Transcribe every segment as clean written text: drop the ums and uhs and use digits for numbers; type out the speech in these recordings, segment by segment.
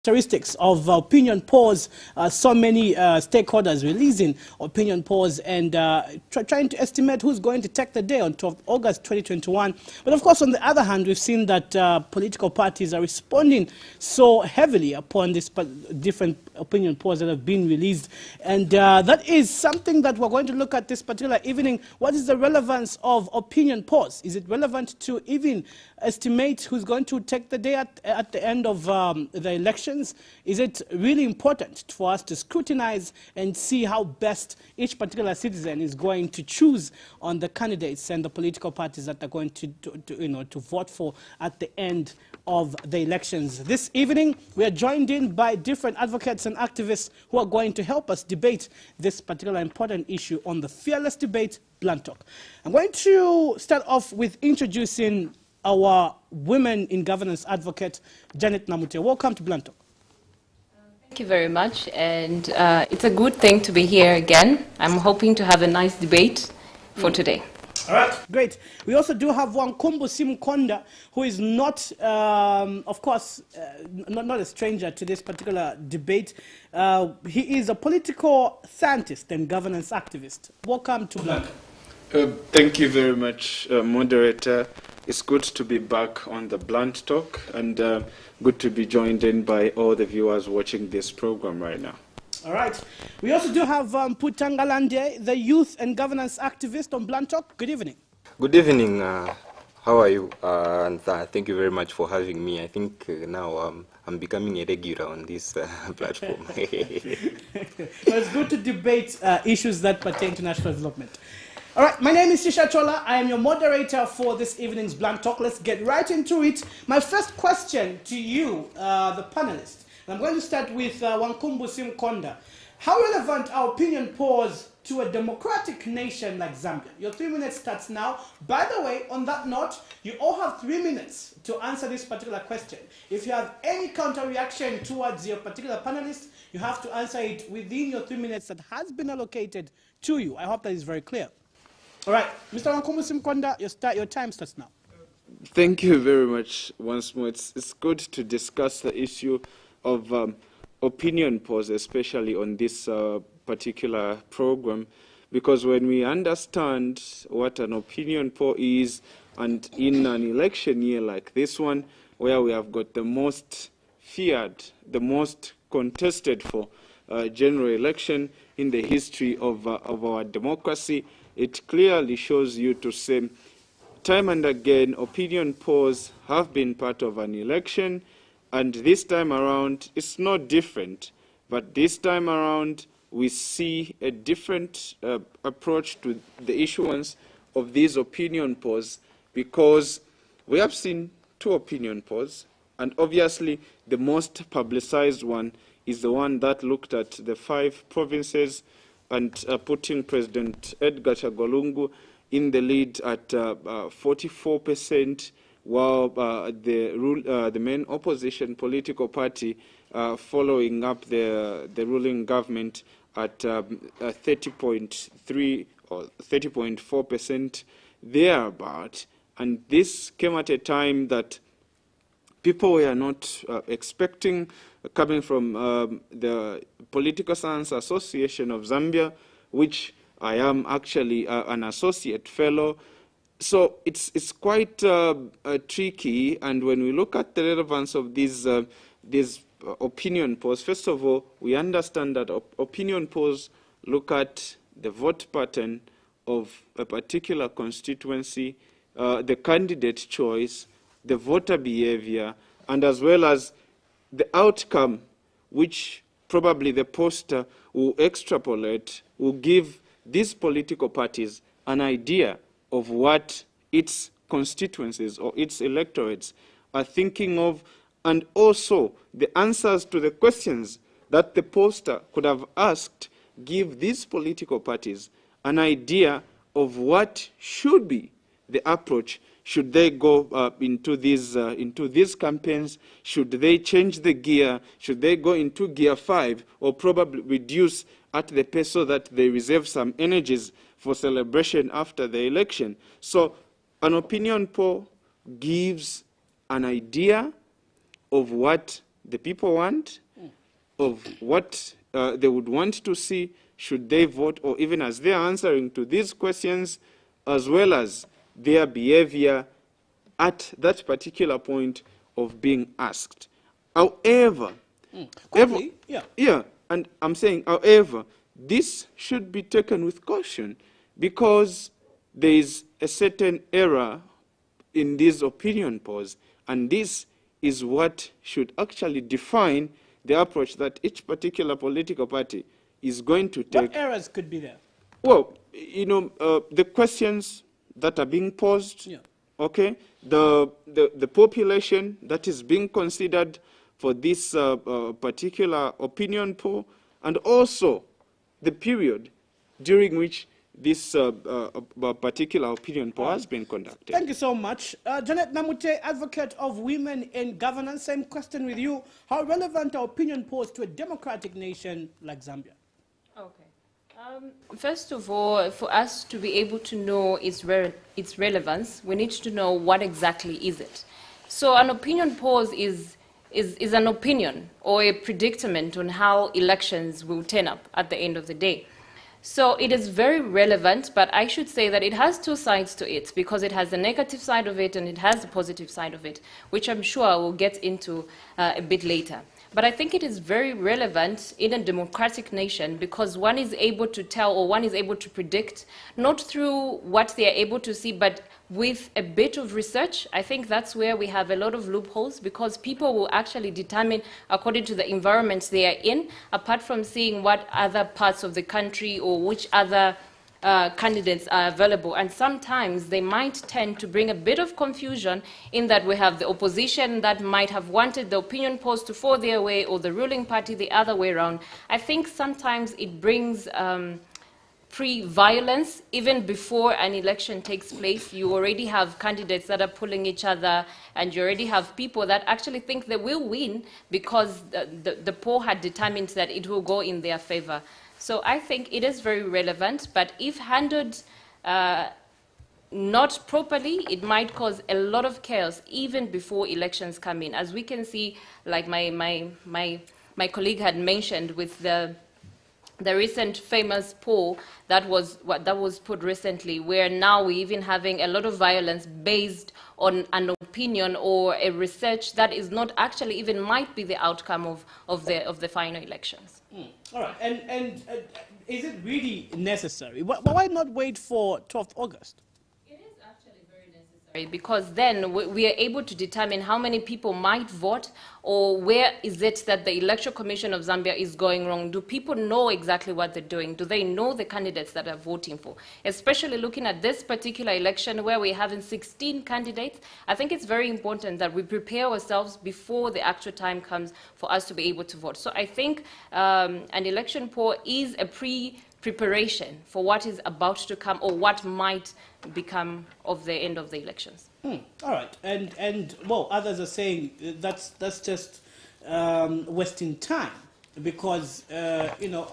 characteristics of opinion polls. So many stakeholders releasing opinion polls and trying to estimate who's going to take the day on 12th August 2021. But of course, on the other hand, we've seen that political parties are responding so heavily upon these different opinion polls that have been released. And that is something that we're going to look at this particular evening. What is the relevance of opinion polls? Is it relevant to even estimate who's going to take the day at the end of the elections? Is it really important for us to scrutinize and see how best each particular citizen is going to choose on the candidates and the political parties that they're going to vote for at the end of the elections? This evening, we are joined in by different advocates and activists who are going to help us debate this particular important issue on the Fearless Debate Blunt Talk. I'm going to start off with introducing our Women in Governance advocate, Janet Namute. Welcome to Blunt Talk. Thank you very much, and it's a good thing to be here again. I'm hoping to have a nice debate for today. All right, great. We also do have Wankumbu Simkonda, who is not, of course, not a stranger to this particular debate. He is a political scientist and governance activist. Welcome to Blunt. Thank you very much, moderator. It's good to be back on the Blunt Talk, and good to be joined in by all the viewers watching this program right now. All right. We also do have Putangalande, the youth and governance activist on Blunt Talk. Good evening. Good evening. How are you? And thank you very much for having me. I think now I'm becoming a regular on this platform. Well, it's good to debate issues that pertain to national development. All right, my name is Shisha Chola. I am your moderator for this evening's Blunt Talk. Let's get right into it. My first question to you, the panelists. I'm going to start with Wankumbu Simkonda. How relevant are opinion polls to a democratic nation like Zambia? Your 3 minutes starts now. By the way, on that note, you all have 3 minutes to answer this particular question. If you have any counter reaction towards your particular panelist, you have to answer it within your 3 minutes that has been allocated to you. I hope that is very clear. All right, Mr. Wankumbu Simkonda, your time starts now. Thank you very much once more. It's good to discuss the issue of opinion polls, especially on this particular program, because when we understand what an opinion poll is, and in an election year like this one, where we have got the most feared, the most contested for general election in the history of our democracy, it clearly shows you to say, time and again, opinion polls have been part of an election. And this time around, it's not different. But this time around, we see a different approach to the issuance of these opinion polls, because we have seen 2 opinion polls. And obviously, the most publicized one is the one that looked at the 5 provinces and putting President Edgar Chagwa in the lead at 44%. While the main opposition political party following up the ruling government at 30.3 or 30.4% thereabout. And this came at a time that people were not expecting, coming from the Political Science Association of Zambia, which I am actually an associate fellow. So it's quite tricky, and when we look at the relevance of these opinion polls, first of all, we understand that opinion polls look at the vote pattern of a particular constituency, the candidate choice, the voter behavior, and as well as the outcome, which probably the pollster will extrapolate, will give these political parties an idea of what its constituencies or its electorates are thinking of, and also the answers to the questions that the pollster could have asked give these political parties an idea of what should be the approach. Should they go into these campaigns? Should they change the gear? Should they go into gear 5, or probably reduce at the pace so that they reserve some energies for celebration after the election? So an opinion poll gives an idea of what the people want, of what they would want to see should they vote, or even as they are answering to these questions, as well as their behavior at that particular point of being asked. However, Quickly, yeah, and I'm saying, however, this should be taken with caution because there is a certain error in these opinion polls, and this is what should actually define the approach that each particular political party is going to take. What errors could be there? Well, you know, the questions that are being posed, okay, the population that is being considered for this particular opinion poll, and also the period during which this particular opinion poll has been conducted. Thank you so much. Janet Namute, advocate of women in governance, same question with you. How relevant are opinion polls to a democratic nation like Zambia? Okay. First of all, for us to be able to know its relevance, we need to know what exactly is it. So an opinion poll is an opinion or a predicament on how elections will turn up at the end of the day. So it is very relevant, but I should say that it has two sides to it, because it has the negative side of it and it has the positive side of it, which I'm sure I will get into a bit later. But I think it is very relevant in a democratic nation because one is able to tell, or one is able to predict, not through what they are able to see, but with a bit of research. I think that's where we have a lot of loopholes, because people will actually determine according to the environment they are in, apart from seeing what other parts of the country or which other candidates are available. And sometimes they might tend to bring a bit of confusion in that we have the opposition that might have wanted the opinion polls to fall their way, or the ruling party the other way around. I think sometimes it brings pre-violence. Even before an election takes place, you already have candidates that are pulling each other, and you already have people that actually think they will win because the poll had determined that it will go in their favor. So I think it is very relevant, but if handled not properly, it might cause a lot of chaos even before elections come in. As we can see, like my colleague had mentioned with the recent famous poll that was put recently, where now we're even having a lot of violence based on an opinion or a research that is not actually even might be the outcome of the final elections. All right, and is it really necessary? Why not wait for 12th August? It is actually very necessary, because then we are able to determine how many people might vote, or where is it that the Electoral Commission of Zambia is going wrong. Do people know exactly what they're doing? Do they know the candidates that are voting for? Especially looking at this particular election where we're having 16 candidates, I think it's very important that we prepare ourselves before the actual time comes for us to be able to vote. So I think an election poll is a preparation for what is about to come, or what might become of the end of the elections. All right, and well, others are saying that's just wasting time, because you know,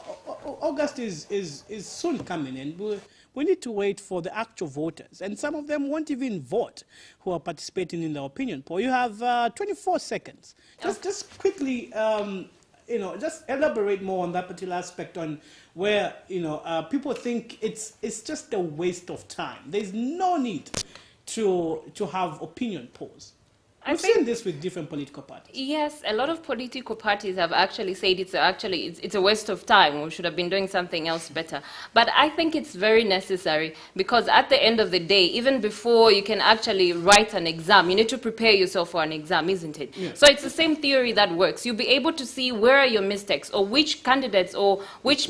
August is soon coming, and we need to wait for the actual voters, and some of them won't even vote who are participating in the opinion poll. You have 24 seconds. Just quickly, you know, just elaborate more on that particular aspect, on where, you know, people think it's just a waste of time. There's no need to have opinion polls. We've seen this with different political parties. Yes, a lot of political parties have actually said it's a waste of time. We should have been doing something else better. But I think it's very necessary, because at the end of the day, even before you can actually write an exam, you need to prepare yourself for an exam, isn't it? Yes. So it's the same theory that works. You'll be able to see where are your mistakes, or which candidates, or which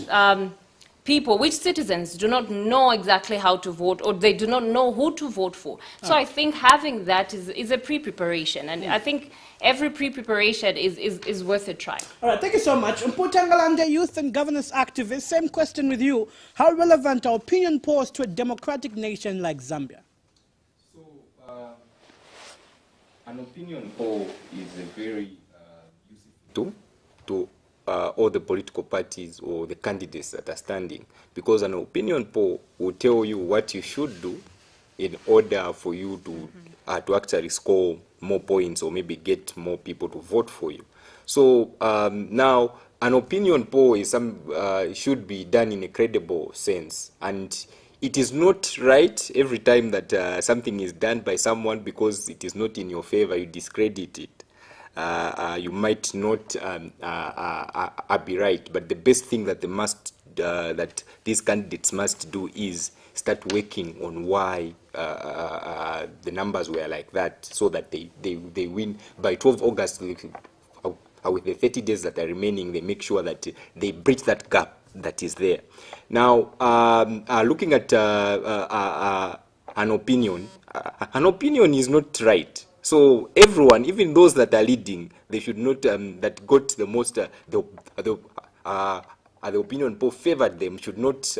people, which citizens do not know exactly how to vote, or they do not know who to vote for. So I think having that is a pre-preparation, and I think every pre-preparation is worth a try. All right, thank you so much. Mputangalande, youth and governance activist, same question with you. How relevant are opinion polls to a democratic nation like Zambia? So, an opinion poll is a very useful tool to all the political parties or the candidates that are standing, because an opinion poll will tell you what you should do in order for you to actually score more points or maybe get more people to vote for you. So now an opinion poll is should be done in a credible sense, and it is not right every time that something is done by someone because it is not in your favor, you discredit it. You might not be right, but the best thing that that these candidates must do is start working on why the numbers were like that, so that they win by 12 August. With the 30 days that are remaining, they make sure that they bridge that gap that is there. Now, looking at an opinion is not right. So everyone, even those that are leading, they should not that got the most the opinion poll favored them should not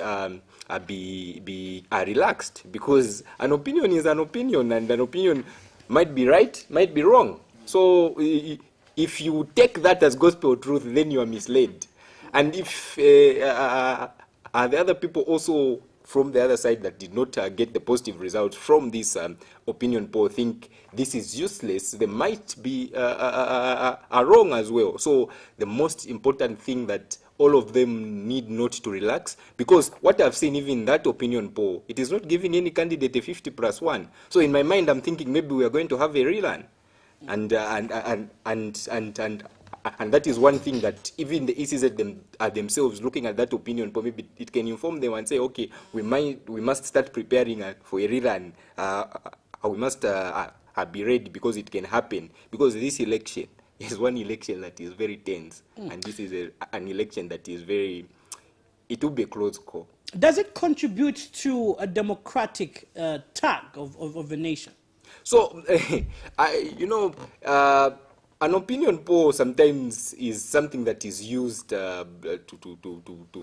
be relaxed, because an opinion is an opinion, and an opinion might be right, might be wrong. So if you take that as gospel truth, then you are misled. And if the other people also from the other side that did not get the positive results from this opinion poll think this is useless, they might be wrong as well. So the most important thing that all of them need not to relax, because what I've seen even that opinion poll, it is not giving any candidate a 50+1. So in my mind, I'm thinking maybe we are going to have a rerun. And that is one thing that even the ECZ themselves, looking at that opinion poll, maybe it can inform them and say, okay, we must start preparing for a rerun. We must be ready, because it can happen. Because this election is one election that is very tense, and this is an election that is it will be a close call. Does it contribute to a democratic tag of a nation? So, an opinion poll sometimes is something that is used to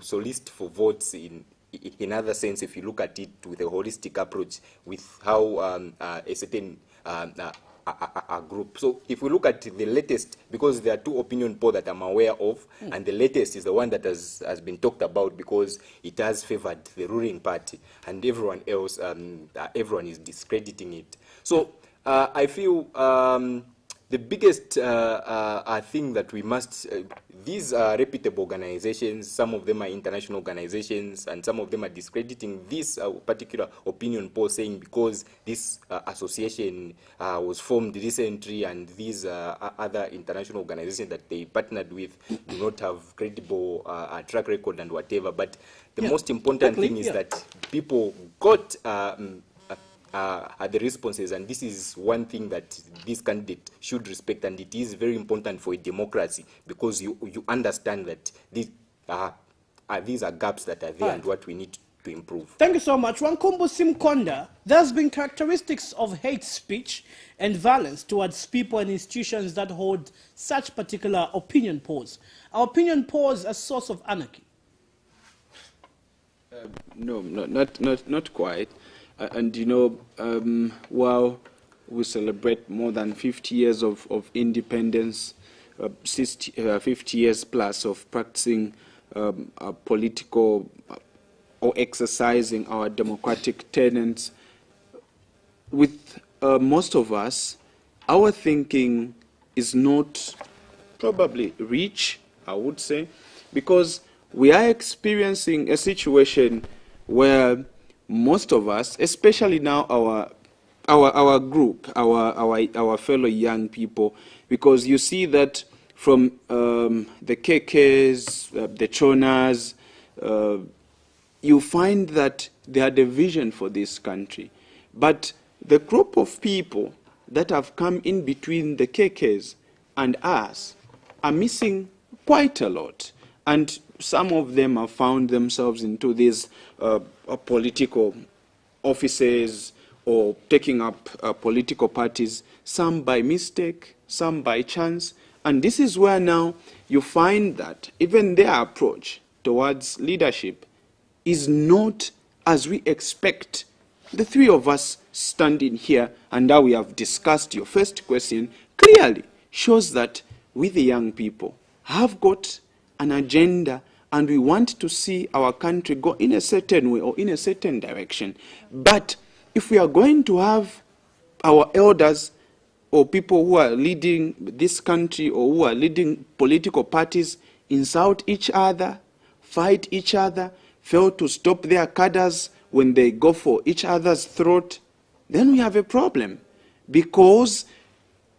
solicit for votes in other sense, if you look at it with a holistic approach with how a certain a group. So if we look at the latest, because there are two opinion polls that I'm aware of, and the latest is the one that has been talked about because it has favored the ruling party, and everyone else, everyone is discrediting it. So I feel the biggest thing that we must, these are reputable organizations, some of them are international organizations, and some of them are discrediting this particular opinion poll, saying because this association was formed recently and these other international organizations that they partnered with do not have credible track record and whatever. But the most important thing is that people got the responses, and this is one thing that this candidate should respect, and it is very important for a democracy, because you understand that these are gaps that are there and what we need to improve. Thank you so much. Wankumbu Simkonda, there's been characteristics of hate speech and violence towards people and institutions that hold such particular opinion polls. Are opinion polls a source of anarchy? No, not quite. And you know, while we celebrate more than 50 years of independence, 50 years plus of practicing political or exercising our democratic tenets, with most of us, our thinking is not probably rich, I would say, because we are experiencing a situation where most of us, especially now our group, our fellow young people, because you see that from the KKs, the Chonas, you find that they had a vision for this country. But the group of people that have come in between the KKs and us are missing quite a lot. And some of them have found themselves into these political offices or taking up political parties, some by mistake, some by chance. And this is where now you find that even their approach towards leadership is not as we expect. The three of us standing here and now we have discussed your first question clearly shows that we, the young people, have got an agenda and we want to see our country go in a certain way or in a certain direction. But if we are going to have our elders or people who are leading this country or who are leading political parties insult each other, fight each other, fail to stop their cadres when they go for each other's throat, then we have a problem. Because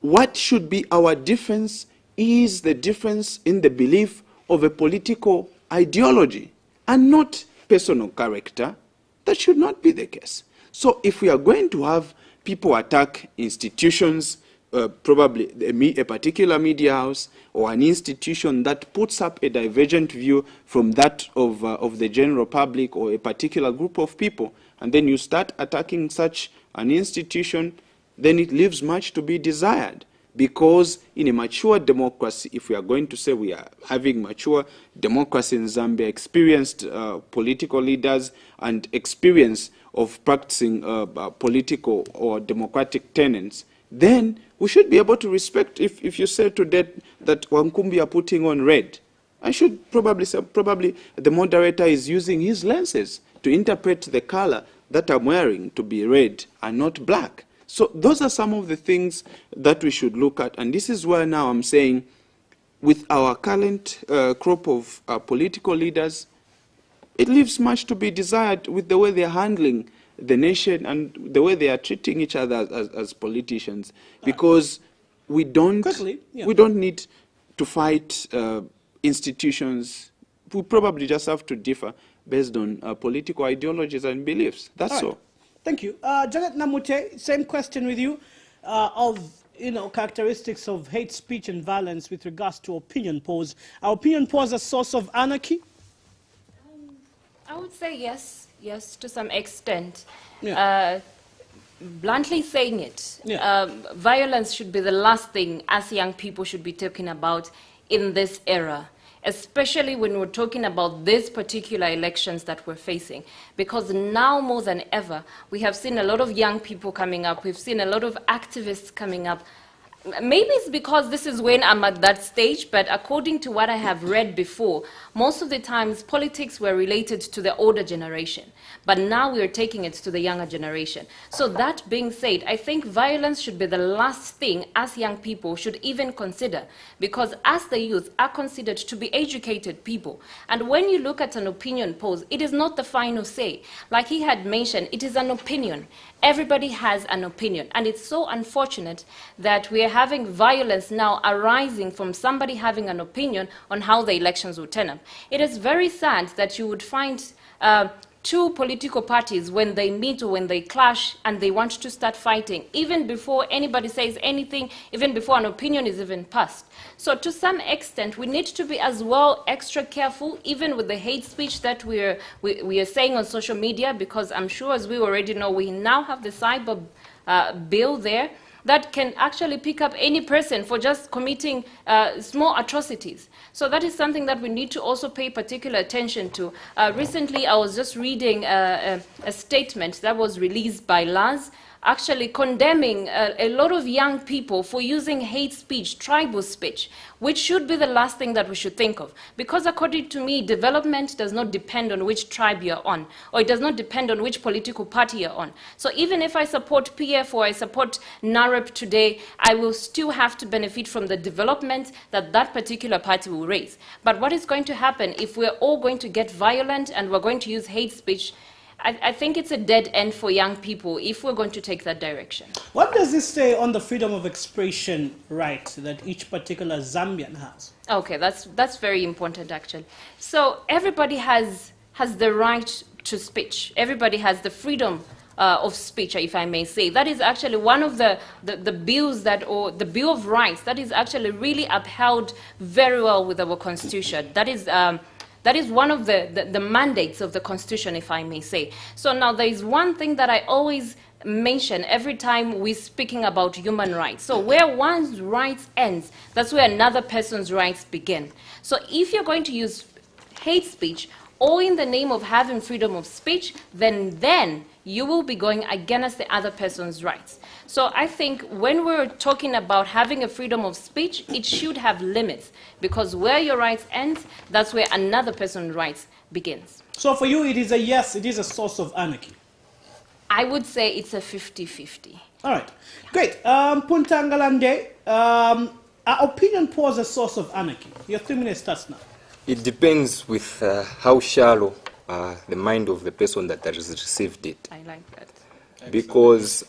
what should be our difference is the difference in the belief of a political ideology and not personal character. That should not be the case. So if we are going to have people attack institutions, probably a particular media house or an institution that puts up a divergent view from that of the general public or a particular group of people, and then you start attacking such an institution, then it leaves much to be desired. Because in a mature democracy, if we are going to say we are having mature democracy in Zambia, experienced political leaders and experience of practicing political or democratic tenets, then we should be able to respect if you say today that Wankumbi are putting on red. I should probably say, probably the moderator is using his lenses to interpret the color that I'm wearing to be red and not black. So those are some of the things that we should look at. And this is where now I'm saying, with our current crop of political leaders, it leaves much to be desired with the way they're handling the nation and the way they are treating each other as politicians. Because we don't need to fight institutions. We probably just have to differ based on political ideologies and beliefs. That's all. Thank you. Janet Namute, same question with you of characteristics of hate speech and violence with regards to opinion polls. Are opinion polls a source of anarchy? I would say yes, to some extent. Yeah. Bluntly saying it, violence should be the last thing us young people should be talking about in this era, especially when we're talking about these particular elections that we're facing. Because now more than ever, we have seen a lot of young people coming up, we've seen a lot of activists coming up. Maybe it's because this is when I'm at that stage, but according to what I have read before, most of the times politics were related to the older generation. But now we are taking it to the younger generation. So that being said, I think violence should be the last thing us young people should even consider, because as the youth are considered to be educated people. And when you look at an opinion poll, it is not the final say. Like he had mentioned, it is an opinion. Everybody has an opinion. And it's so unfortunate that we are having violence now arising from somebody having an opinion on how the elections will turn up. It is very sad that you would find two political parties, when they meet or when they clash and they want to start fighting, even before anybody says anything, even before an opinion is even passed. So to some extent, we need to be as well extra careful, even with the hate speech that we are saying on social media, because I'm sure, as we already know, we now have the cyber bill there that can actually pick up any person for just committing small atrocities. So that is something that we need to also pay particular attention to. Recently, I was just reading a statement that was released by LAS, actually condemning a lot of young people for using hate speech, tribal speech, which should be the last thing that we should think of. Because according to me, development does not depend on which tribe you're on, or it does not depend on which political party you're on. So even if I support PF or I support NAREP today, I will still have to benefit from the development that that particular party will raise. But what is going to happen if we're all going to get violent and we're going to use hate speech? I think it's a dead end for young people if we're going to take that direction. What does this say on the freedom of expression right that each particular Zambian has? Okay, that's very important, actually. So everybody has the right to speech. Everybody has the freedom of speech, if I may say. That is actually one of the bills that, or the Bill of Rights, that is actually really upheld very well with our Constitution. That is one of the mandates of the Constitution, if I may say. So now there is one thing that I always mention every time we're speaking about human rights. So where one's rights ends, that's where another person's rights begin. So if you're going to use hate speech, or in the name of having freedom of speech, then you will be going against the other person's rights. So I think when we're talking about having a freedom of speech, it should have limits, because where your rights end, that's where another person's rights begins. So for you, it is a yes, it is a source of anarchy. I would say it's a 50-50. All right, great. Puntangalande, are opinion polls a source of anarchy? Your 3 minutes starts now. It depends with how shallow the mind of the person that has received it. I like that. Because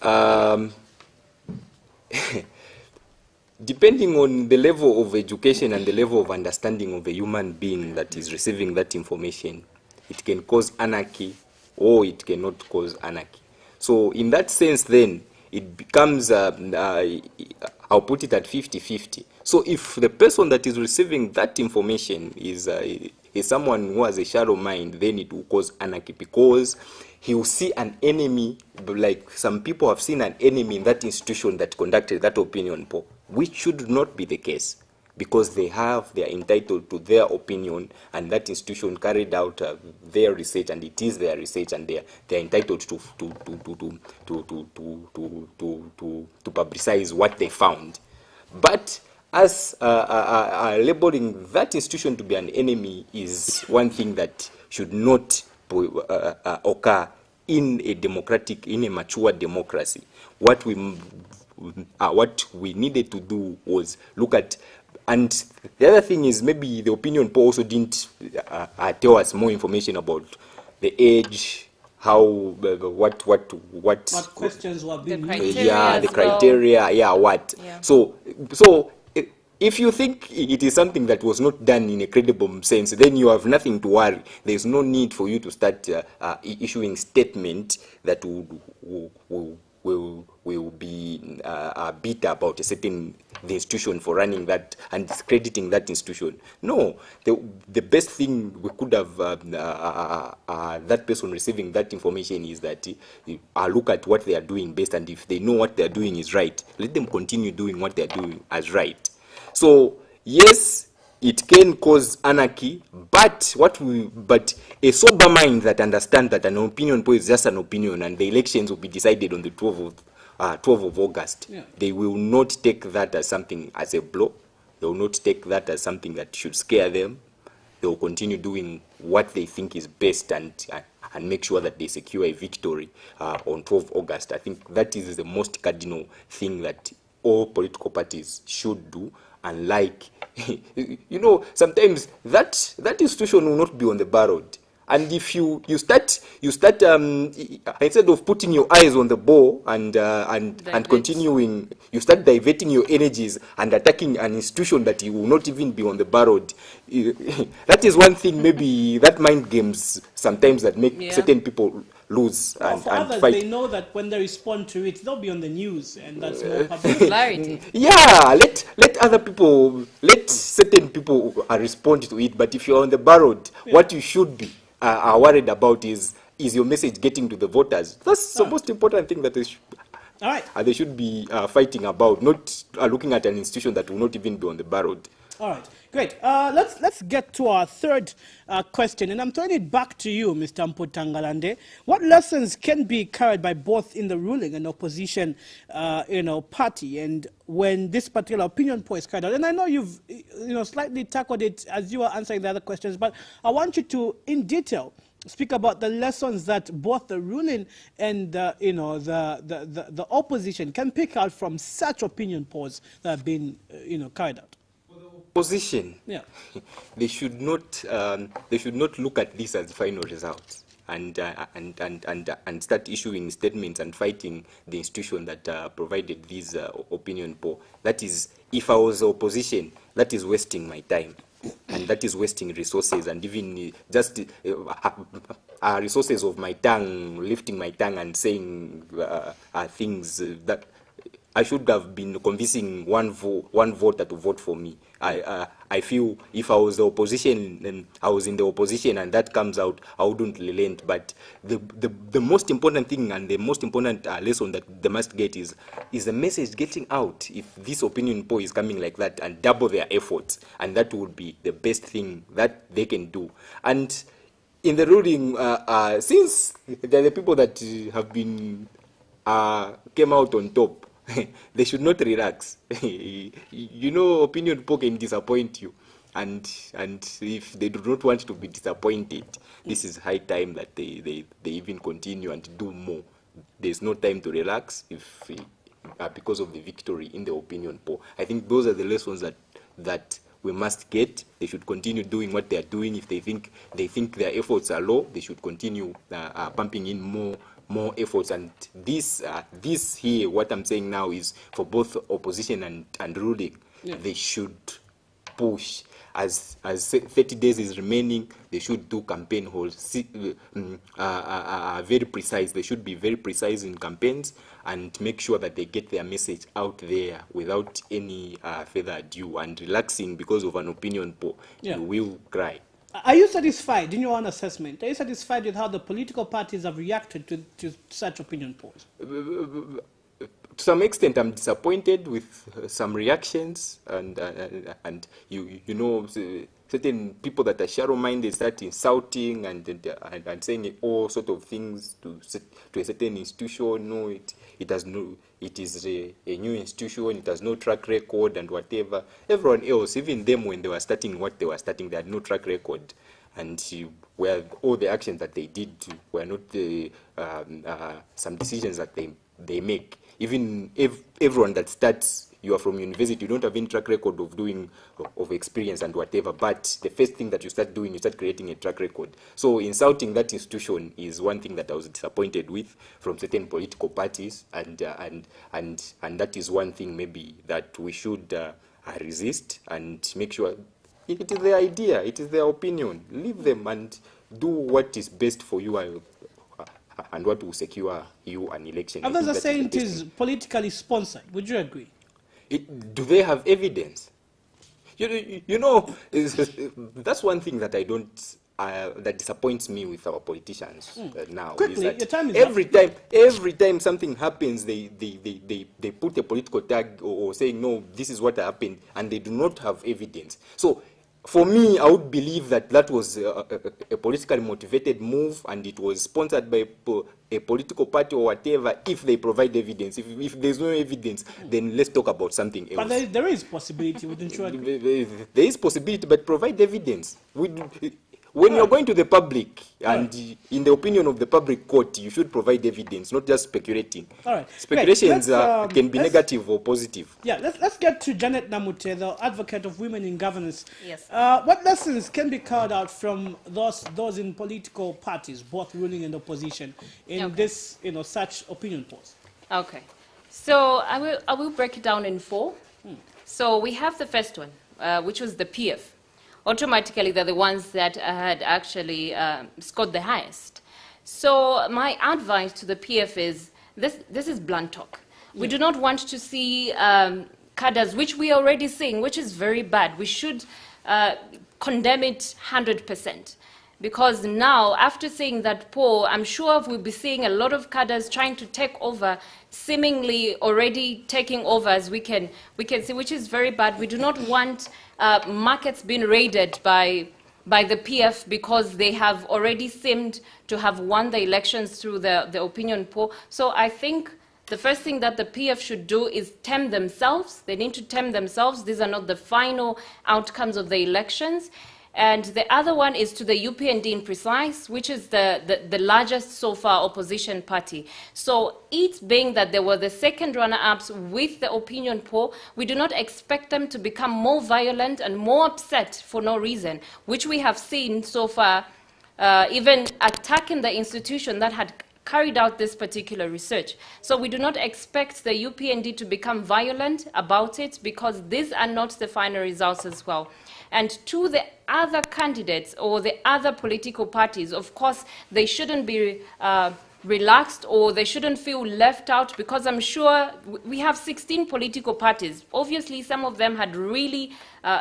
depending on the level of education and the level of understanding of a human being that is receiving that information, it can cause anarchy or it cannot cause anarchy. So in that sense then, it becomes, I'll put it at 50-50. So if the person that is receiving that information is someone who has a shallow mind, then it will cause anarchy because he will see an enemy, like some people have seen an enemy in that institution that conducted that opinion poll, which should not be the case because they are entitled to their opinion, and that institution carried out their research, and it is their research, and they're entitled to publicize what they found. But as labeling that institution to be an enemy is one thing that should not occur in a mature democracy. What we needed to do was look at, and the other thing is maybe the opinion poll also didn't tell us more information about the age, how what questions were being The used. criteria the as well. criteria, what. Yeah. So if you think it is something that was not done in a credible sense, then you have nothing to worry. There is no need for you to start issuing statement that will be bitter about a certain the institution for running that and discrediting that institution. No, the best thing we could have that person receiving that information is that look at what they are doing best, and if they know what they are doing is right, let them continue doing what they are doing as right. So yes, it can cause anarchy, but a sober mind that understands that an opinion poll is just an opinion, and the elections will be decided on the 12th of August. Yeah. They will not take that as something, as a blow. They will not take that as something that should scare them. They will continue doing what they think is best and make sure that they secure a victory on 12th August. I think that is the most cardinal thing that all political parties should do. Unlike, sometimes that institution will not be on the ballot. And if you start instead of putting your eyes on the ball and continuing, you start diverting your energies and attacking an institution that you will not even be on the ballot. That is one thing, maybe that mind games sometimes that make certain people lose Well, for others, fight. they know that when they respond to it, they'll be on the news, and that's more publicity. Clarity. Yeah, let other people, let certain people respond to it. But if you're on the ballot, what you should be are worried about is your message getting to the voters. That's the most important thing that All right. they should be fighting about, not looking at an institution that will not even be on the ballot. All right, great. Let's get to our third question, and I'm throwing it back to you, Mr. Mputangalande. What lessons can be carried by both in the ruling and opposition, party, and when this particular opinion poll is carried out? And I know you've, slightly tackled it as you were answering the other questions, but I want you to, in detail, speak about the lessons that both the ruling and the opposition can pick out from such opinion polls that have been, carried out. Position. Yeah. They should not look at this as final results and start issuing statements and fighting the institution that provided this opinion poll. That is, if I was opposition, that is wasting my time, and that is wasting resources, and even just resources of my tongue, lifting my tongue and saying things that I should have been convincing one voter to vote for me. I feel if I was the opposition and I was in the opposition and that comes out, I wouldn't relent. But the most important thing and the most important lesson that they must get is the message getting out. If this opinion poll is coming like that, and double their efforts, and that would be the best thing that they can do. And in the ruling, since they're the people that have been came out on top, they should not relax. Opinion poll can disappoint you, and if they do not want to be disappointed, this is high time that they even continue and do more there's no time to relax because of the victory in the opinion poll. I think those are the lessons that we must get. They should continue doing what they are doing. If they think their efforts are low, they should continue pumping in more efforts. And this here, what I'm saying now, is for both opposition and ruling. Yeah. They should push. As 30 days is remaining, they should do campaign holds. Very precise. They should be very precise in campaigns and make sure that they get their message out there without any further ado. And relaxing because of an opinion poll, yeah, you will cry. Are you satisfied in your own assessment? Are you satisfied with how the political parties have reacted to such opinion polls? To some extent, I'm disappointed with some reactions, and you know, certain people that are shallow-minded start insulting and saying all sort of things to a certain institution. No, it is a new institution. It has no track record and whatever. Everyone else, even them, when they were starting what they were starting, they had no track record, and where all the actions that they did were not some decisions that they make. Even if everyone that starts, you are from university, you don't have any track record of experience and whatever, but the first thing that you start doing, you start creating a track record. So insulting that institution is one thing that I was disappointed with from certain political parties, and that is one thing maybe that we should resist and make sure it is their idea, it is their opinion. Leave them and do what is best for you and what will secure you an election. Others are saying it is politically sponsored. Would you agree? Do they have evidence? You know, that's one thing that I don't. That disappoints me with our politicians now. Quickly, is that your time is every time something happens, they put a political tag or saying, no, this is what happened, and they do not have evidence. So for me, I would believe that was a politically motivated move, and it was sponsored by a political party or whatever, if they provide evidence. If there's no evidence, then let's talk about something else. But there is possibility, wouldn't you agree? There is possibility, but provide evidence. When you're going to the public, and in the opinion of the public court, you should provide evidence, not just speculating. All right. Speculations can be negative or positive. Yeah, let's get to Janet Namute, the advocate of women in governance. Yes. What lessons can be carved out from those in political parties, both ruling and opposition, in this, such opinion polls? Okay. So I will break it down in 4. So we have the first one, which was the PF. Automatically, they're the ones that had actually scored the highest. So my advice to the PF is, this is blunt talk. Yeah. We do not want to see cadres, which we are already seeing, which is very bad. We should condemn it 100%. Because now, after seeing that poll, I'm sure we'll be seeing a lot of cadres trying to take over, seemingly already taking over, as we can see, which is very bad. We do not want markets being raided by the PF because they have already seemed to have won the elections through the opinion poll. So I think the first thing that the PF should do is tame themselves. They need to tame themselves. These are not the final outcomes of the elections. And the other one is to the UPND in precise, which is the largest so far opposition party. So it being that they were the second runner-ups with the opinion poll, we do not expect them to become more violent and more upset for no reason, which we have seen so far, even attacking the institution that had carried out this particular research. So we do not expect the UPND to become violent about it, because these are not the final results as well. And to the other candidates or the other political parties, of course, they shouldn't be relaxed, or they shouldn't feel left out, because I'm sure we have 16 political parties. Obviously, some of them had really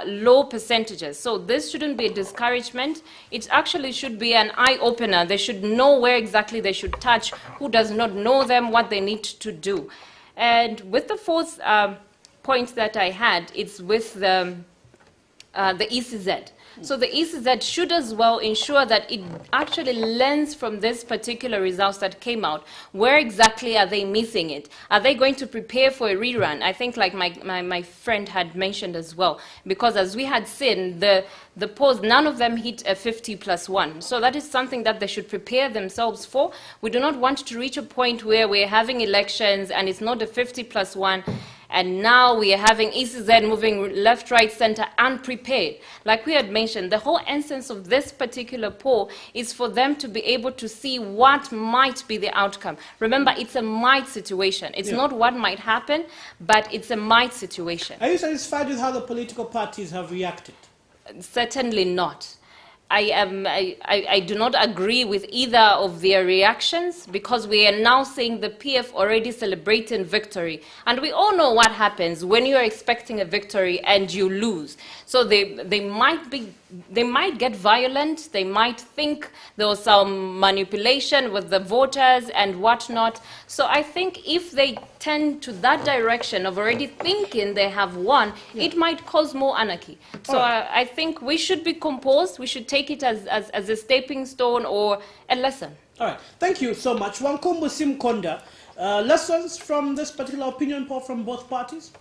low percentages. So this shouldn't be a discouragement. It actually should be an eye-opener. They should know where exactly they should touch, who does not know them, what they need to do. And with the fourth point that I had, it's with the ECZ. So the ECZ should as well ensure that it actually learns from this particular results that came out. Where exactly are they missing it? Are they going to prepare for a rerun? I think like my friend had mentioned as well, because as we had seen, the polls, none of them hit a 50+1. So that is something that they should prepare themselves for. We do not want to reach a point where we're having elections and it's not a 50+1, and now we are having ECZ moving left, right, center, unprepared. Like we had mentioned, the whole essence of this particular poll is for them to be able to see what might be the outcome. Remember, it's a might situation. It's not what might happen, but it's a might situation. Are you satisfied with how the political parties have reacted? Certainly not. I do not agree with either of their reactions, because we are now seeing the PF already celebrating victory. And we all know what happens when you are expecting a victory and you lose. So they might get violent, they might think there was some manipulation with the voters and whatnot. So I think if they tend to that direction of already thinking they have won, it might cause more anarchy. So I think we should be composed, we should take it as a stepping stone or a lesson. All right, thank you so much. Wankombo Simkonda, lessons from this particular opinion poll from both parties?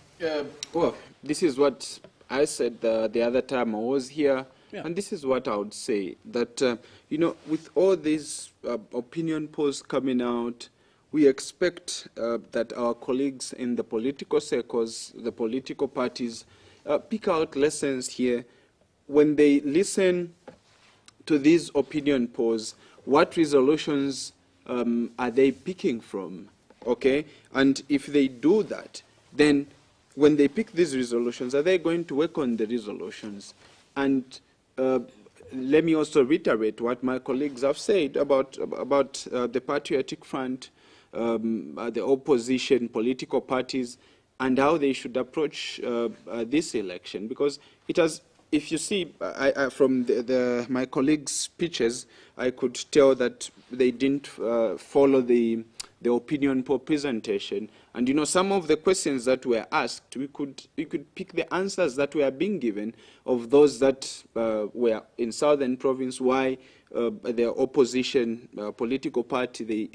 Well, this is what I said the other time I was here, and this is what I would say, that, you know, with all these opinion polls coming out, we expect that our colleagues in the political circles, the political parties, pick out lessons here when they listen to these opinion polls. What resolutions are they picking from? Okay, and if they do that, then when they pick these resolutions, are they going to work on the resolutions? And let me also reiterate what my colleagues have said about the Patriotic Front, the opposition, political parties, and how they should approach this election. Because it has, if you see from my colleagues' speeches, I could tell that they didn't follow the opinion poll presentation. And you know, some of the questions that were asked, we could pick the answers that were being given of those that were in Southern Province, why the opposition political party, the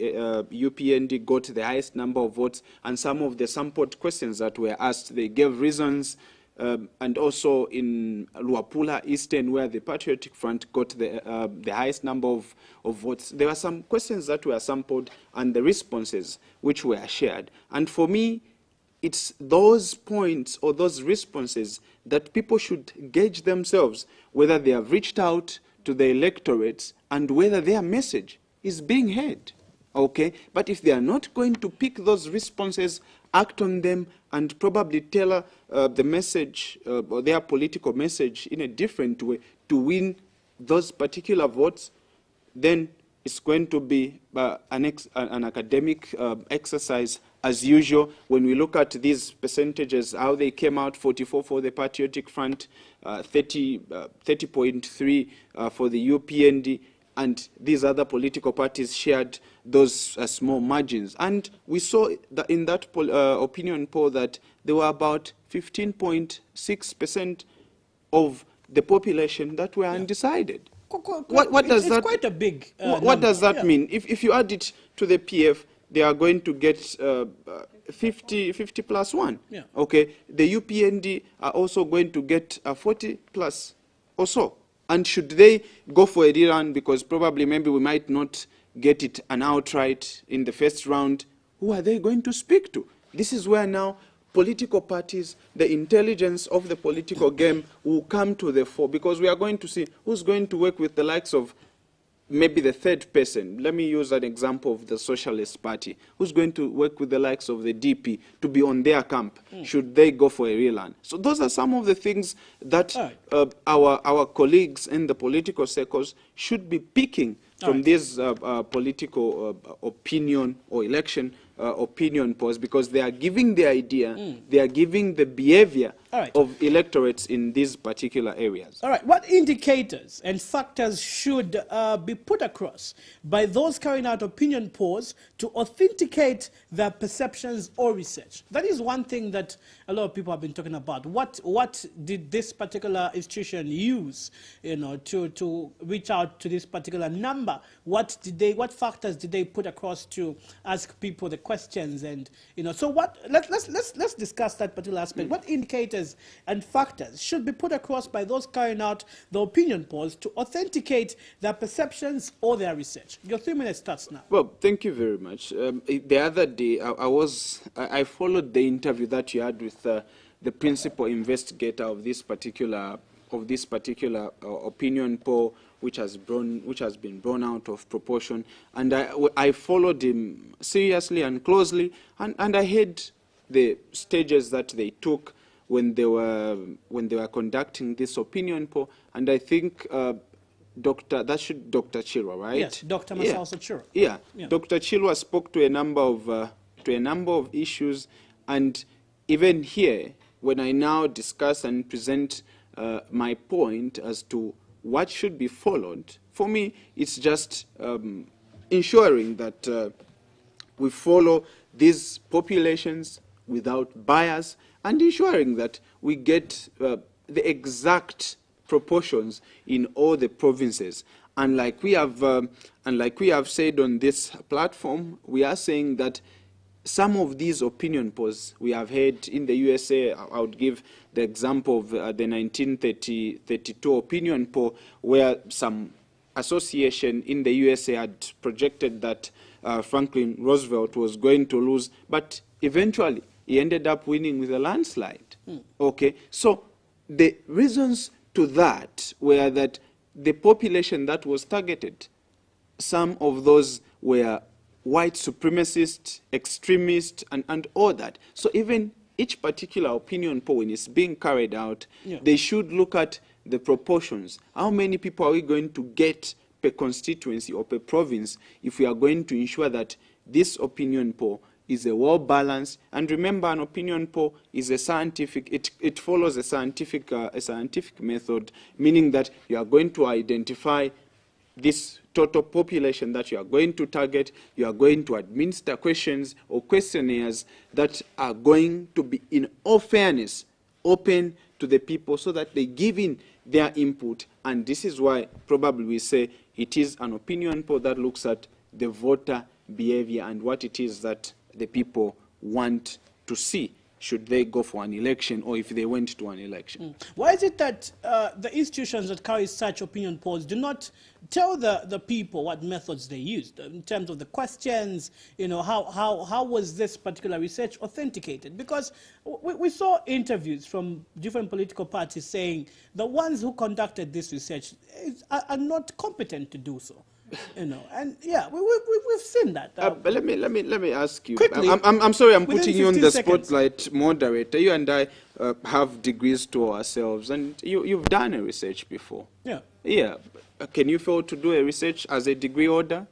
UPND, got the highest number of votes, and some of the sampled questions that were asked, they gave reasons. And also in Luapula Eastern, where the Patriotic Front got the highest number of votes, there were some questions that were sampled and the responses which were shared. And for me, it's those points or those responses that people should gauge themselves, whether they have reached out to the electorates and whether their message is being heard. Okay? But if they are not going to pick those responses, act on them, and probably tailor the message or their political message in a different way to win those particular votes, then it's going to be an academic exercise as usual. When we look at these percentages, how they came out, 44 for the Patriotic Front, 30.3 for the UPND, and these other political parties shared those small margins. And we saw that in that opinion poll that there were about 15.6% of the population that were undecided. What does that? It's quite a big what does that mean? If you add it to the PF, they are going to get 50+1. Yeah. Okay. The UPND are also going to get 40+ or so. And should they go for a rerun, because probably maybe we might not get it an outright in the first round, who are they going to speak to? This is where now political parties, the intelligence of the political game will come to the fore, because we are going to see who's going to work with the likes of maybe the third person. Let me use an example of the Socialist Party. Who's going to work with the likes of the DP to be on their camp? Should they go for a rerun? So those are some of the things that our colleagues in the political circles should be picking from these political opinion or election opinion polls, because they are giving the idea, they are giving the behavior All right. of electorates in these particular areas. All right. What indicators and factors should be put across by those carrying out opinion polls to authenticate their perceptions or research? That is one thing that a lot of people have been talking about. What did this particular institution use, to reach out to this particular number? What factors did they put across to ask people the questions? And so let's discuss that particular aspect. What indicators and factors should be put across by those carrying out the opinion polls to authenticate their perceptions or their research? Your 3 minutes starts now. Well, thank you very much. The other day, I followed the interview that you had with the principal investigator of this particular opinion poll, which has been blown out of proportion, and I followed him seriously and closely, and I heard the stages that they took when they were conducting this opinion poll, and I think Dr. Chilwa, right? Yes, Dr. Masauso Chilwa. Yeah. Dr. Chilwa spoke to a number of issues, and even here, when I now discuss and present my point as to what should be followed, for me, it's just ensuring that we follow these populations without bias, and ensuring that we get the exact proportions in all the provinces. And like we have said on this platform, we are saying that some of these opinion polls we have had in the USA, I would give the example of the 1932 opinion poll, where some association in the USA had projected that Franklin Roosevelt was going to lose, but eventually he ended up winning with a landslide. Okay, so the reasons to that were that the population that was targeted, some of those were white supremacist, extremist, and all that. So even each particular opinion poll, when it's being carried out, they should look at the proportions. How many people are we going to get per constituency or per province if we are going to ensure that this opinion poll is a well-balanced? And remember, an opinion poll is a scientific, it follows a scientific method, meaning that you are going to identify this total population that you are going to target. You are going to administer questions or questionnaires that are going to be, in all fairness, open to the people so that they give in their input. And this is why probably we say it is an opinion poll that looks at the voter behavior and what it is that the people want to see should they go for an election or if they went to an election. Why is it that the institutions that carry such opinion polls do not tell the people what methods they used in terms of the questions? How was this particular research authenticated? Because we saw interviews from different political parties saying the ones who conducted this research are not competent to do so. And yeah, we've seen that. But let me ask you. Quickly, I'm sorry, I'm putting you on the 15 spotlight, moderator. You and I have degrees to ourselves, and you've done a research before. Yeah. Yeah. Can you fail to do a research as a degree holder?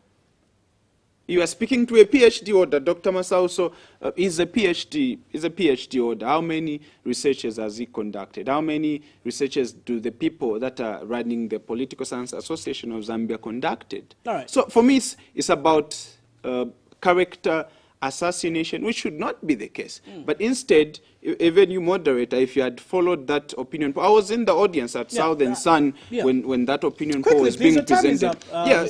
You are speaking to a PhD holder. Dr. Masauso is a PhD holder. How many researches has he conducted? How many researches do the people that are running the Political Science Association of Zambia conducted? All right. So for me, it's about character assassination, which should not be the case. But instead, even you, moderator, if you had followed that opinion poll, I was in the audience at Southern Sun when that opinion poll was being presented.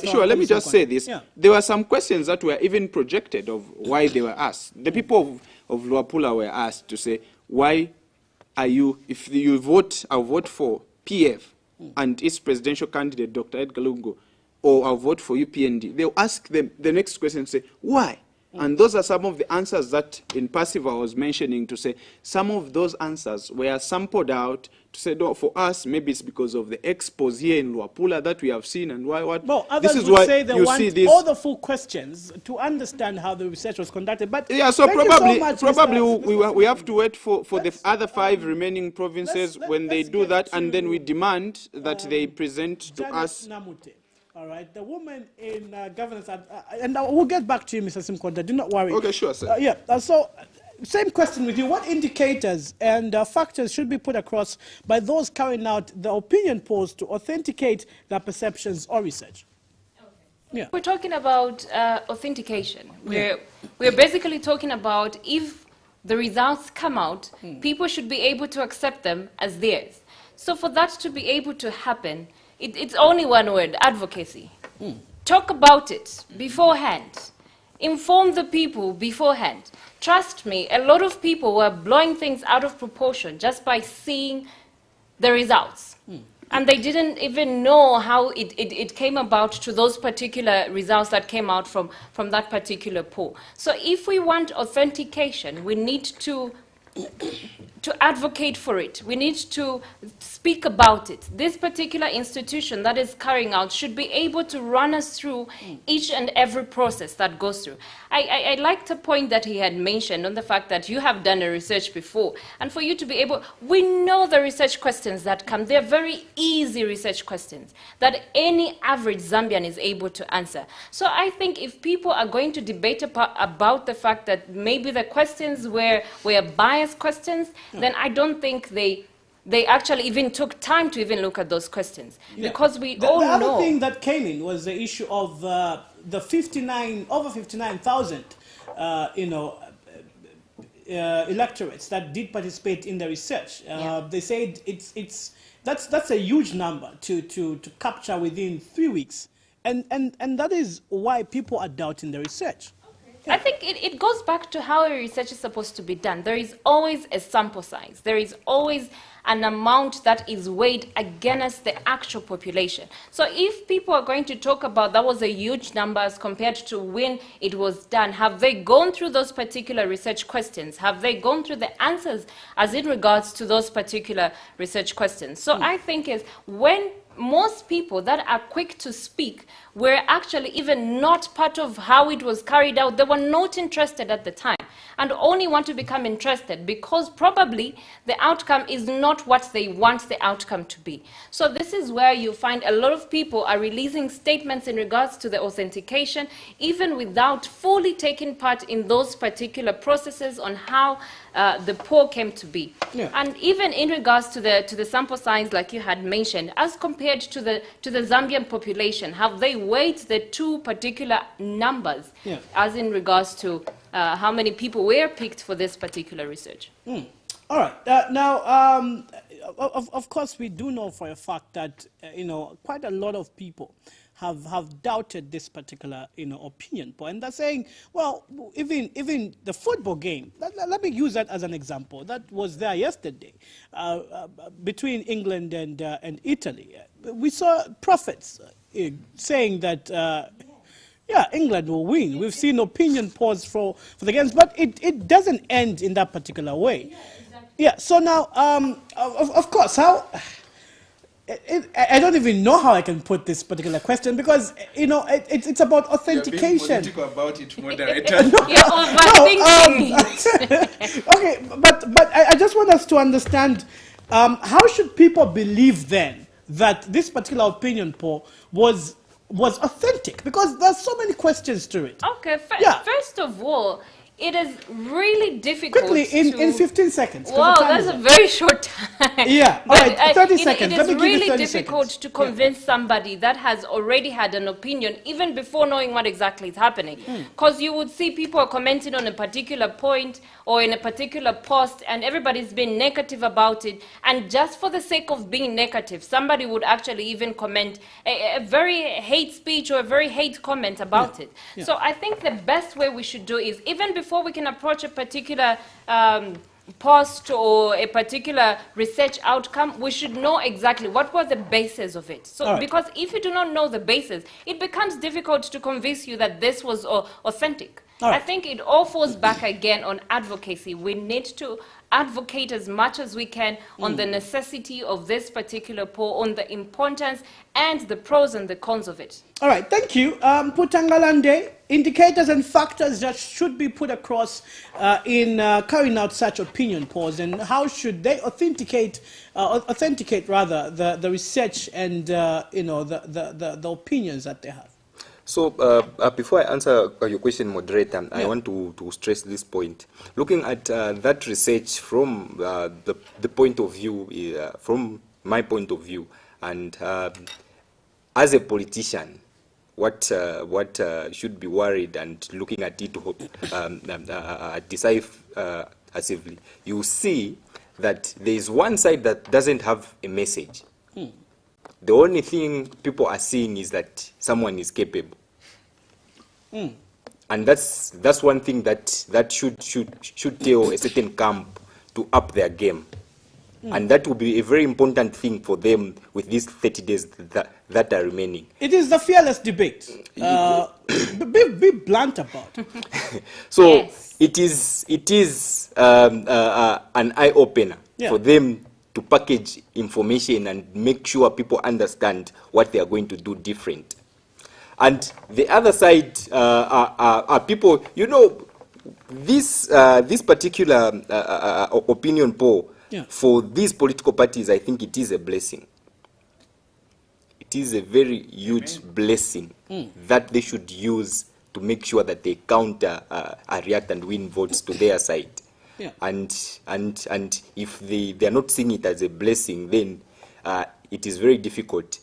Sure, let me just say this. There were some questions that were even projected of why they were asked. The people of Luapula were asked to say, why are you, if you vote, I'll vote for PF and its presidential candidate, Dr. Edgar Lungu, or I'll vote for UPND. They'll ask them the next question, say, why? And those are some of the answers that in passive I was mentioning, to say some of those answers were sampled out to say, no, for us, maybe it's because of the expos here in Luapula that we have seen and why what. Well, others this is would why say they you want see this. all the full questions to understand how the research was conducted. But yeah, so thank you probably, so much, probably Mr. we have to wait for the other 5 remaining provinces when they do that, and then we demand that they present to Janet us. Namute. All right, the woman in governance, and we'll get back to you, Mr. Simkonda. Do not worry. Okay, sure, sir. So same question with you. What indicators and factors should be put across by those carrying out the opinion polls to authenticate their perceptions or research? Yeah. We're talking about authentication. We're basically talking about if the results come out, people should be able to accept them as theirs. So for that to be able to happen, it's only one word: advocacy. Talk about it beforehand. Inform the people beforehand. Trust me, a lot of people were blowing things out of proportion just by seeing the results. And they didn't even know how it came about to those particular results that came out from that particular poll. So if we want authentication, we need to advocate for it. We need to speak about it. This particular institution that is carrying out should be able to run us through each and every process that goes through. I like the point that he had mentioned on the fact that you have done a research before, and for you to be able, we know the research questions that come. They're very easy research questions that any average Zambian is able to answer. So I think if people are going to debate about the fact that maybe the questions were biased questions, then I don't think they actually even took time to even look at those questions. Yeah. Because we all know... The other thing that came in was the issue of the over 59,000, electorates that did participate in the research. They said that's a huge number to capture within 3 weeks. And that is why people are doubting the research. I think it goes back to how a research is supposed to be done. There is always a sample size. There is always an amount that is weighed against the actual population. So if people are going to talk about that was a huge number as compared to when it was done, have they gone through those particular research questions? Have they gone through the answers as in regards to those particular research questions? So I think is when most people that are quick to speak were actually even not part of how it was carried out. They were not interested at the time and only want to become interested because probably the outcome is not what they want the outcome to be. So this is where you find a lot of people are releasing statements in regards to the authentication, even without fully taking part in those particular processes on how the poll came to be. Yeah. And even in regards to the sample size, like you had mentioned, as compared to the Zambian population, have they weighed the two particular numbers as in regards to how many people were picked for this particular research? All right. Now, of course, we do know for a fact that quite a lot of people have doubted this particular opinion poll, and they're saying, well, even the football game. Let me use that as an example. That was there yesterday between England and Italy. We saw prophets saying that. Yeah, England will win. We've seen opinion polls for the games, but it doesn't end in that particular way. Yeah, exactly. Yeah, so now, of course, how... I don't even know how I can put this particular question because, it's about authentication. You're being political about it, moderator. Okay, but I just want us to understand, how should people believe then that this particular opinion poll was authentic? Because there's so many questions to it. Okay, first of all, it is really difficult. Quickly, in 15 seconds. Wow, that's a very short time. Yeah, all right, 30 seconds. It is really difficult to convince somebody that has already had an opinion, even before knowing what exactly is happening. Because you would see people commenting on a particular point or in a particular post, and everybody's been negative about it. And just for the sake of being negative, somebody would actually even comment a very hate speech or a very hate comment about it. Yeah. So I think the best way we should do is, even before we can approach a particular post or a particular research outcome, we should know exactly what were the basis of it. So, because if you do not know the basis, it becomes difficult to convince you that this was authentic. I think it all falls back again on advocacy. We need to advocate as much as we can on the necessity of this particular poll, on the importance and the pros and the cons of it. All right, thank you. Putangalande, indicators and factors that should be put across in carrying out such opinion polls, and how should they authenticate rather the research and the opinions that they have? So before I answer your question, moderator, I want to stress this point. Looking at that research from the point of view, from my point of view, and as a politician, what should be worried and looking at it decisively, you see that there is one side that doesn't have a message. The only thing people are seeing is that someone is capable. And that's one thing that should tell a certain camp to up their game. And that will be a very important thing for them with these 30 days that are remaining. It is the fearless debate. Be blunt about it. So Yes. it is an eye-opener for them to package information and make sure people understand what they are going to do different. And the other side are people, you know, this particular opinion poll, for these political parties, I think it is a blessing. It is a very huge blessing that they should use to make sure that they counter, react and win votes to their side. Yeah. And if they are not seeing it as a blessing, then it is very difficult.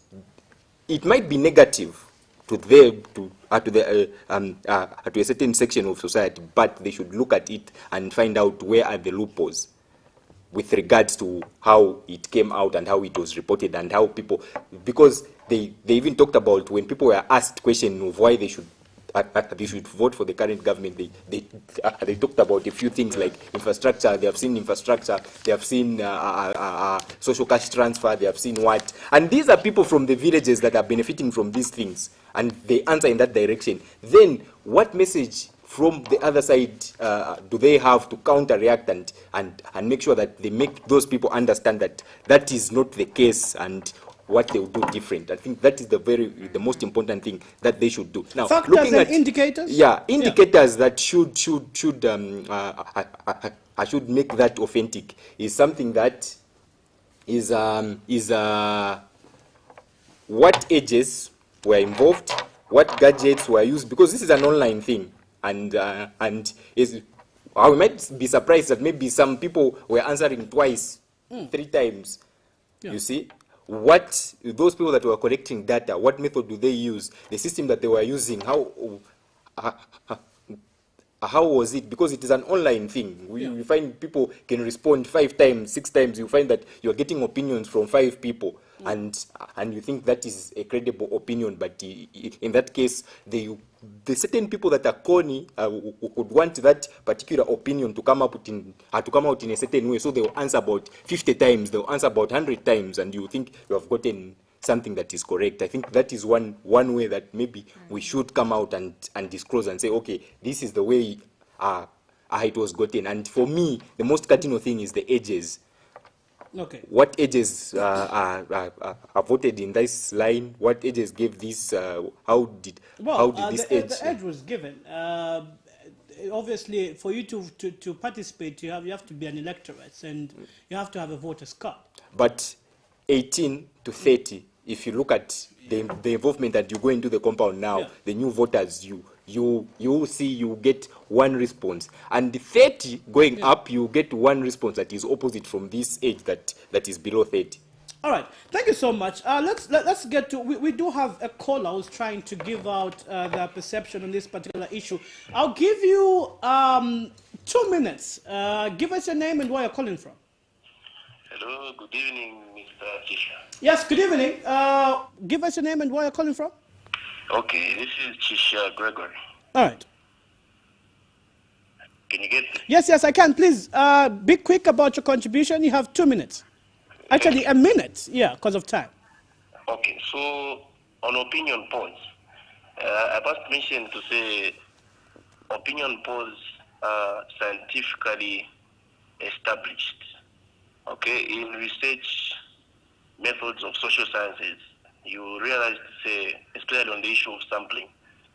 It might be negative to them, to a certain section of society, but they should look at it and find out where are the loopholes with regards to how it came out and how it was reported and how people, because they even talked about when people were asked question of why they should vote for the current government, they talked about a few things like infrastructure. They have seen infrastructure, they have seen social cash transfer, they have seen what. And these are people from the villages that are benefiting from these things, and they answer in that direction. Then what message from the other side do they have to counter-react and make sure that they make those people understand that that is not the case and what they will do different? I think that is the most important thing that they should do. Now, Factors looking and at indicators? Indicators that should make that authentic is something that is what ages were involved, what gadgets were used, because this is an online thing, and I might be surprised that maybe some people were answering twice, 3 times. You see, what those people that were collecting data, what method do they use? The system that they were using, how was it? Because it is an online thing. We find people can respond 5 times, 6 times. You find that you are getting opinions from 5 people, and you think that is a credible opinion. But in that case, the certain people that are corny would want that particular opinion to come out in a certain way. So they will answer about 50 times. They will answer about 100 times, and you think you have gotten something that is correct. I think that is one way that maybe we should come out and disclose and say, okay, this is the way it was gotten. And for me, the most cardinal thing is the ages. Okay. What ages are voted in this line? What ages gave this? How did this age? The age was given. Obviously, for you to participate, you have to be an electorate, and you have to have a voter's card. But 18 to 30, if you look at the involvement that you go into the compound now, the new voters, you see you get 1 response, and the 30 going up, you get 1 response that is opposite from this age that is below 30. All right, thank you so much. Let's get to, we do have a caller who's trying to give out their perception on this particular issue. I'll give you 2 minutes. Give us your name and where you're calling from. Hello, good evening, Mr. Chisha. Yes, good evening. Give us your name and where you're calling from. Okay, this is Chisha Gregory. All right. Can you get it? Yes, I can. Please be quick about your contribution. You have 2 minutes. Actually, a minute, because of time. Okay, so on opinion polls, I must mention to say opinion polls are scientifically established. Okay, in research methods of social sciences, you realize to say, especially on the issue of sampling,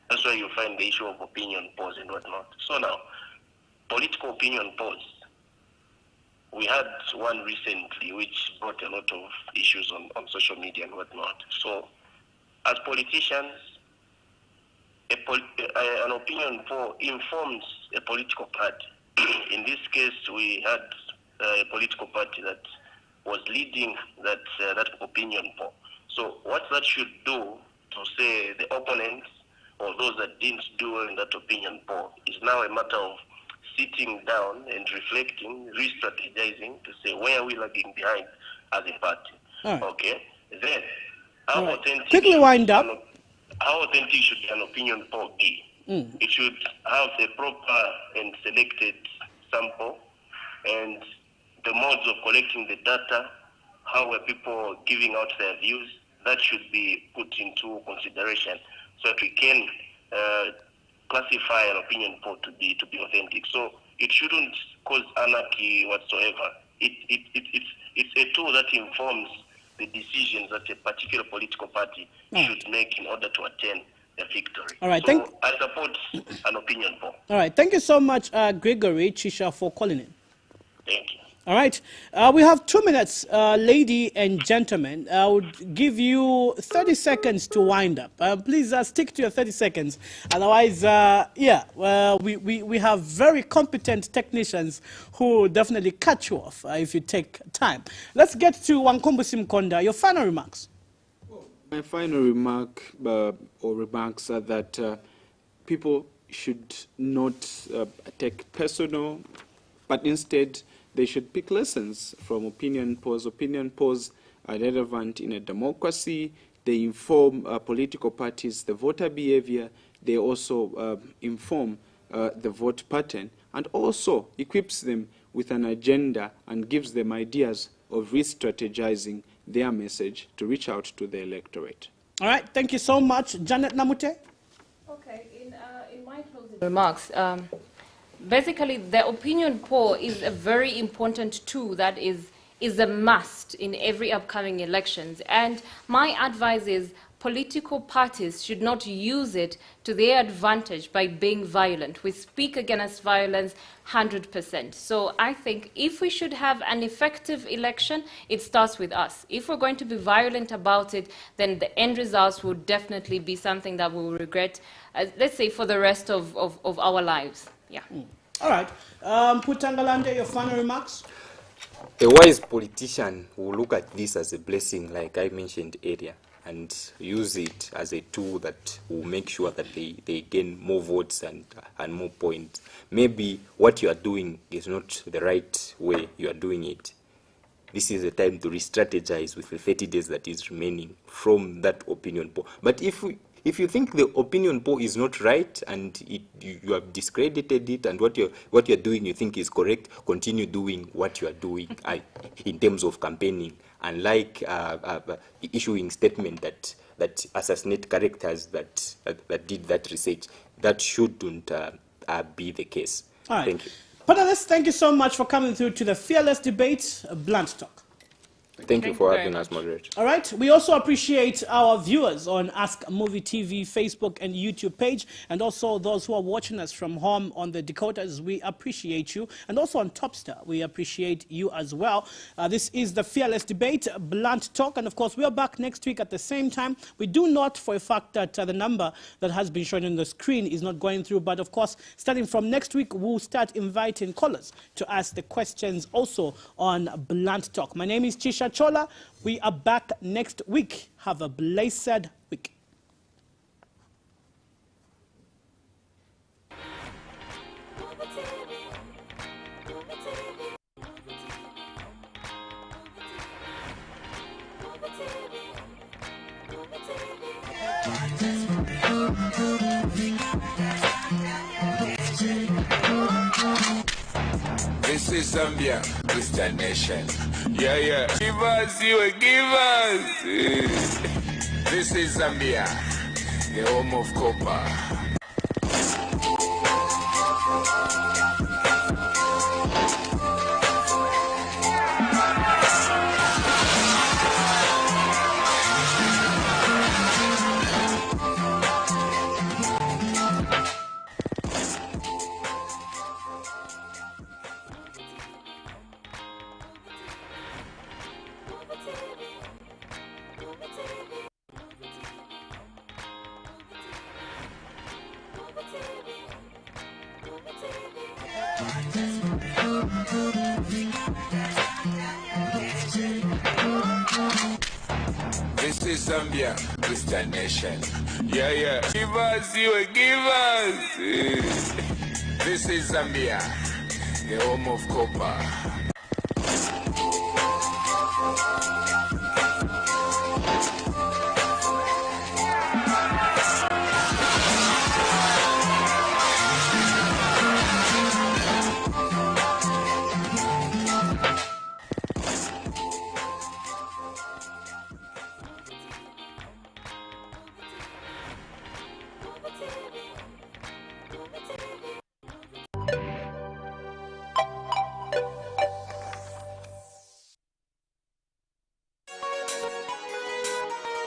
that's where you find the issue of opinion polls and whatnot. So now, political opinion polls, we had one recently which brought a lot of issues on social media and whatnot. So as politicians, an opinion poll informs a political party. In this case, we had a political party that was leading that opinion poll. So what that should do to say the opponents or those that didn't do well in that opinion poll is now a matter of sitting down and reflecting, re-strategizing to say where are we lagging behind as a party. Right. Okay. Then how Right. authentic Quickly wind up. How authentic should an opinion poll be? It should have a proper and selected sample and the modes of collecting the data, how were people giving out their views, that should be put into consideration so that we can classify an opinion poll to be authentic. So it shouldn't cause anarchy whatsoever. It's a tool that informs the decisions that a particular political party should make in order to attain a victory. All right, so I support an opinion poll. All right, thank you so much, Gregory Chisha, for calling in. Thank you. All right, we have 2 minutes, lady and gentlemen. I would give you 30 seconds to wind up. Please stick to your 30 seconds. Otherwise, we have very competent technicians who will definitely cut you off if you take time. Let's get to Wankombo Simkonda. Your final remarks. My final remark or remarks are that people should not take personal, but instead they should pick lessons from opinion polls. Opinion polls are relevant in a democracy. They inform political parties, the voter behavior. They also inform the vote pattern and also equips them with an agenda and gives them ideas of re-strategizing their message to reach out to the electorate. All right, thank you so much. Janet Namute? Okay, in my closing remarks, basically the opinion poll is a very important tool that is a must in every upcoming elections. And my advice is political parties should not use it to their advantage by being violent. We speak against violence 100%. So I think if we should have an effective election, it starts with us. If we're going to be violent about it, then the end results will definitely be something that we will regret, let's say, for the rest of our lives. Yeah. All right. Putangalande, your final remarks? A wise politician will look at this as a blessing, like I mentioned earlier, and use it as a tool that will make sure that they gain more votes and more points. Maybe what you are doing is not the right way you are doing it. This is the time to re-strategize with the 30 days that is remaining from that opinion poll. But if you think the opinion poll is not right and you have discredited it and what you're doing you think is correct, continue doing what you are doing in terms of campaigning, and like issuing statement that assassinate characters that did that research. That shouldn't be the case. All right. Thank you. Panelists, thank you so much for coming through to the Fearless Debate Blunt Talk. Thank you for having us, moderator. All right. We also appreciate our viewers on Ask Movie TV Facebook and YouTube page, and also those who are watching us from home on the decoders. We appreciate you, and also on Topstar, we appreciate you as well. This is the Fearless Debate Blunt Talk, and of course, we are back next week at the same time. We do not, for a fact, that the number that has been shown on the screen is not going through, but of course, starting from next week, we'll start inviting callers to ask the questions also on Blunt Talk. My name is Chisha Chola. We are back next week. Have a blessed week. This is Zambia, Christian nation. Yeah. Give us, you give us. This is Zambia, the home of copper. This is Zambia, Christian nation. Yeah, yeah. Give us, you give us. This is Zambia, the home of copper.